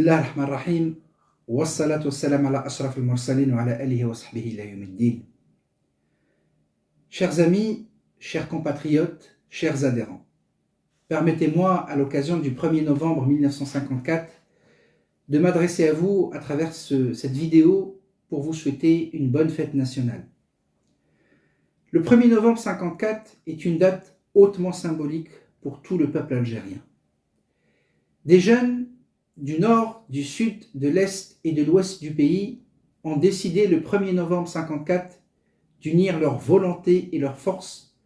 Bismillah ar-Rahman ar-Rahim. Wassalatu wassalam ala ashraf al-mursalin wa ala alihi wa sahbihi ila yawmiddin. Chers amis, chers compatriotes, chers adhérents, permettez-moi, à l'occasion du 1er novembre 1954, de m'adresser à vous à travers cette vidéo pour vous souhaiter une bonne fête nationale. Le 1er novembre 1954 est une date hautement symbolique pour tout le peuple algérien. Des jeunes du nord, du sud, de l'est et de l'ouest du pays ont décidé le 1er novembre 1954 d'unir leur volonté et leur force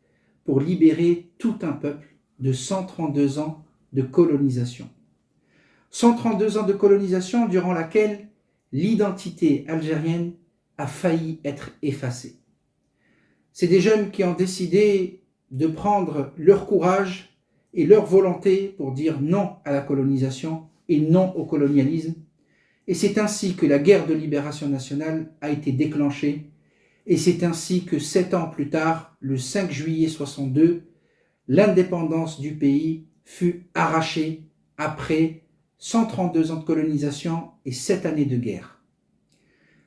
pour libérer tout un peuple de 132 ans de colonisation. 132 ans de colonisation durant laquelle l'identité algérienne a failli être effacée. C'est des jeunes qui ont décidé de prendre leur courage et leur volonté pour dire non à la colonisation et non au colonialisme. Et c'est ainsi que la guerre de libération nationale a été déclenchée. Et c'est ainsi que 7 ans plus tard, le 5 juillet 62, l'indépendance du pays fut arrachée après 132 ans de colonisation et 7 années de guerre.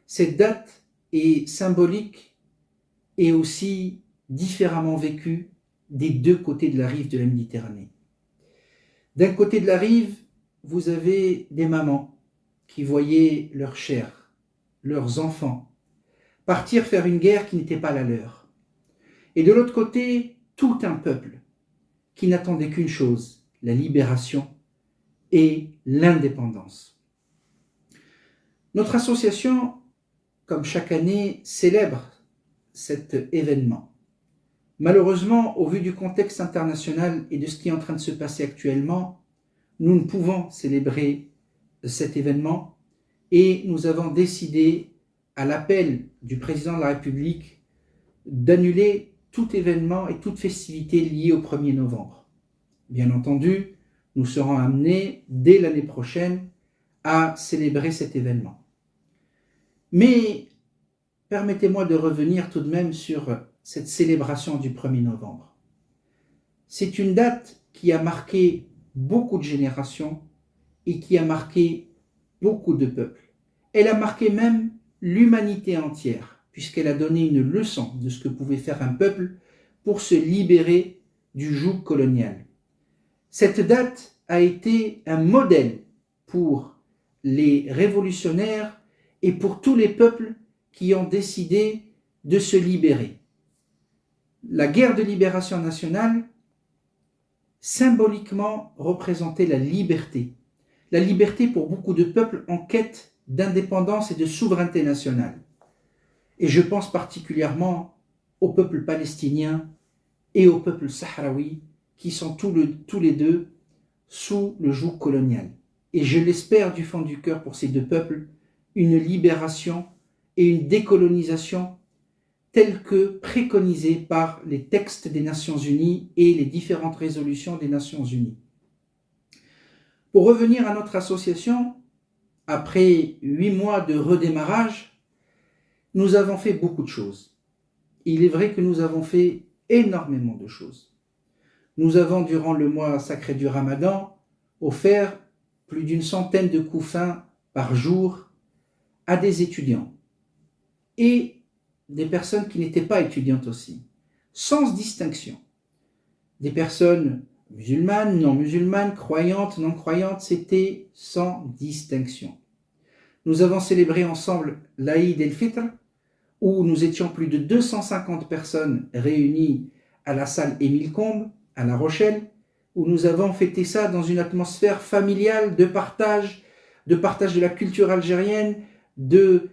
Cette date est symbolique et aussi différemment vécue des deux côtés de la rive de la Méditerranée. D'un côté de la rive, vous avez des mamans qui voyaient leur chair, leurs enfants, partir faire une guerre qui n'était pas la leur. Et de l'autre côté, tout un peuple qui n'attendait qu'une chose, la libération et l'indépendance. Notre association, comme chaque année, célèbre cet événement. Malheureusement, au vu du contexte international et de ce qui est en train de se passer actuellement, nous ne pouvons célébrer cet événement et nous avons décidé, à l'appel du président de la République, d'annuler tout événement et toute festivité liée au 1er novembre. Bien entendu, nous serons amenés, dès l'année prochaine, à célébrer cet événement. Mais permettez-moi de revenir tout de même sur cette célébration du 1er novembre. C'est une date qui a marqué beaucoup de générations et qui a marqué beaucoup de peuples. Elle a marqué même l'humanité entière, puisqu'elle a donné une leçon de ce que pouvait faire un peuple pour se libérer du joug colonial. Cette date a été un modèle pour les révolutionnaires et pour tous les peuples qui ont décidé de se libérer. La guerre de libération nationale symboliquement représentait la liberté. La liberté pour beaucoup de peuples en quête d'indépendance et de souveraineté nationale. Et je pense particulièrement au peuple palestinien et au peuple sahraoui qui sont tous les deux sous le joug colonial. Et je l'espère du fond du cœur pour ces deux peuples, une libération et une décolonisation telle que préconisée par les textes des Nations Unies et les différentes résolutions des Nations Unies. Pour revenir à notre association, après 8 mois de redémarrage, nous avons fait beaucoup de choses. Il est vrai que nous avons fait énormément de choses. Nous avons, durant le mois sacré du Ramadan, offert plus d'une centaine de couffins par jour à des étudiants et des personnes qui n'étaient pas étudiantes aussi, sans distinction. Des personnes musulmanes, non musulmanes, croyantes, non croyantes, c'était sans distinction. Nous avons célébré ensemble l'Aïd el-Fitr, où nous étions plus de 250 personnes réunies à la salle Émile Combes, à La Rochelle, où nous avons fêté ça dans une atmosphère familiale de partage de la culture algérienne, de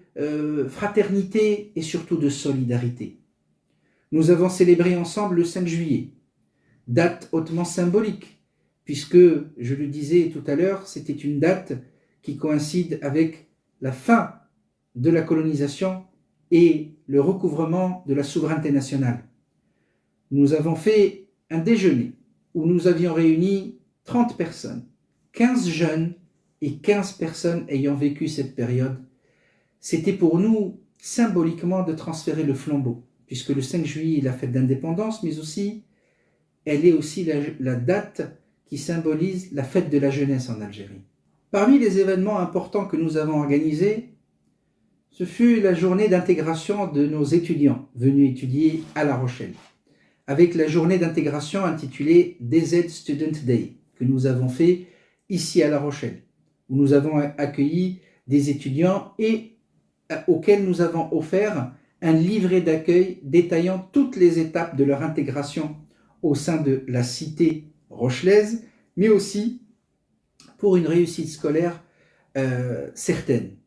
fraternité et surtout de solidarité. Nous avons célébré ensemble le 5 juillet, date hautement symbolique, puisque, je le disais tout à l'heure, c'était une date qui coïncide avec la fin de la colonisation et le recouvrement de la souveraineté nationale. Nous avons fait un déjeuner où nous avions réuni 30 personnes, 15 jeunes et 15 personnes ayant vécu cette période. C'était pour nous symboliquement de transférer le flambeau, puisque le 5 juillet est la fête d'indépendance, mais aussi elle est aussi la date qui symbolise la fête de la jeunesse en Algérie. Parmi les événements importants que nous avons organisés, ce fut la journée d'intégration de nos étudiants venus étudier à La Rochelle, avec la journée d'intégration intitulée DZ Student Day, que nous avons fait ici à La Rochelle, où nous avons accueilli des étudiants et auxquels nous avons offert un livret d'accueil détaillant toutes les étapes de leur intégration au sein de la cité rochelaise, mais aussi pour une réussite scolaire certaine.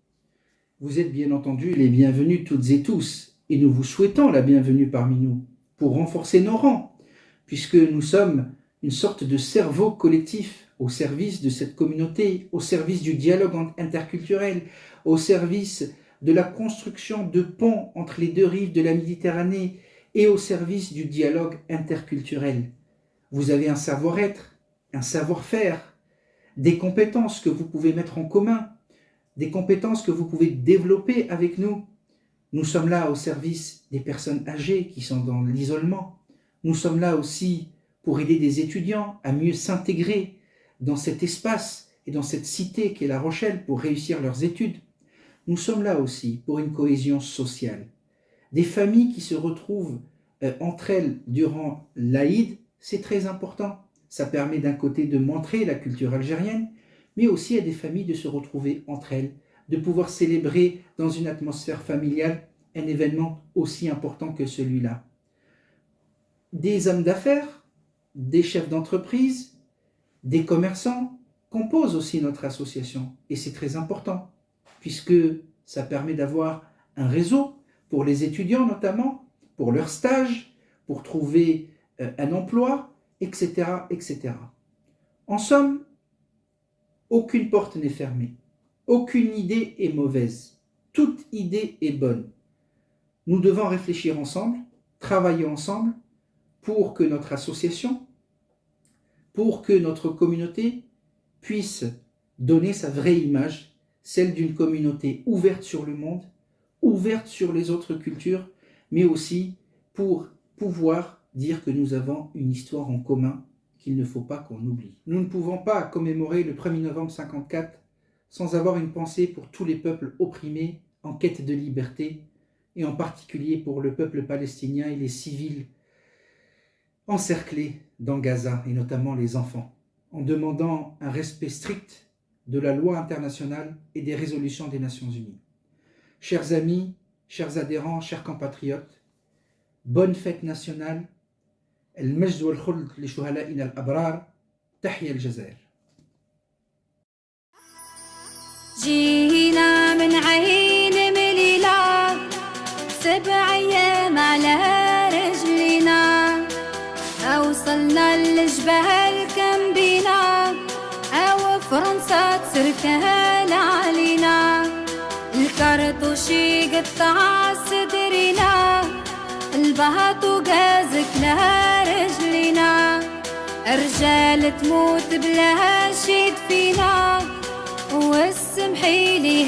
Vous êtes bien entendu les bienvenus toutes et tous, et nous vous souhaitons la bienvenue parmi nous, pour renforcer nos rangs, puisque nous sommes une sorte de cerveau collectif au service de cette communauté, au service du dialogue interculturel, au service de la construction de ponts entre les deux rives de la Méditerranée et au service du dialogue interculturel. Vous avez un savoir-être, un savoir-faire, des compétences que vous pouvez mettre en commun, des compétences que vous pouvez développer avec nous. Nous sommes là au service des personnes âgées qui sont dans l'isolement. Nous sommes là aussi pour aider des étudiants à mieux s'intégrer dans cet espace et dans cette cité qu'est La Rochelle pour réussir leurs études. Nous sommes là aussi pour une cohésion sociale. Des familles qui se retrouvent entre elles durant l'Aïd, c'est très important. Ça permet d'un côté de montrer la culture algérienne, mais aussi à des familles de se retrouver entre elles, de pouvoir célébrer dans une atmosphère familiale un événement aussi important que celui-là. Des hommes d'affaires, des chefs d'entreprise, des commerçants composent aussi notre association, et c'est très important, puisque ça permet d'avoir un réseau pour les étudiants notamment, pour leur stage, pour trouver un emploi, etc., etc. En somme, aucune porte n'est fermée, aucune idée est mauvaise, toute idée est bonne. Nous devons réfléchir ensemble, travailler ensemble pour que notre association, pour que notre communauté puisse donner sa vraie image, celle d'une communauté ouverte sur le monde, ouverte sur les autres cultures, mais aussi pour pouvoir dire que nous avons une histoire en commun qu'il ne faut pas qu'on oublie. Nous ne pouvons pas commémorer le 1er novembre 1954 sans avoir une pensée pour tous les peuples opprimés en quête de liberté, et en particulier pour le peuple palestinien et les civils encerclés dans Gaza, et notamment les enfants, en demandant un respect strict de la loi internationale et des résolutions des Nations Unies. Chers amis, chers adhérents, chers compatriotes, bonne fête nationale. المجد والخلد لشهدائنا الأبرار. تحيا الجزائر. جينا من عين مليلة 7 أيام على رجلنا، أوصلنا للجبال كم بينا، أو فرنسا تسركان علينا، الكرطوشي قطع صدرنا، البهط وقازك لها رجلنا، الرجال تموت بلا شي فينا، والسمحي لي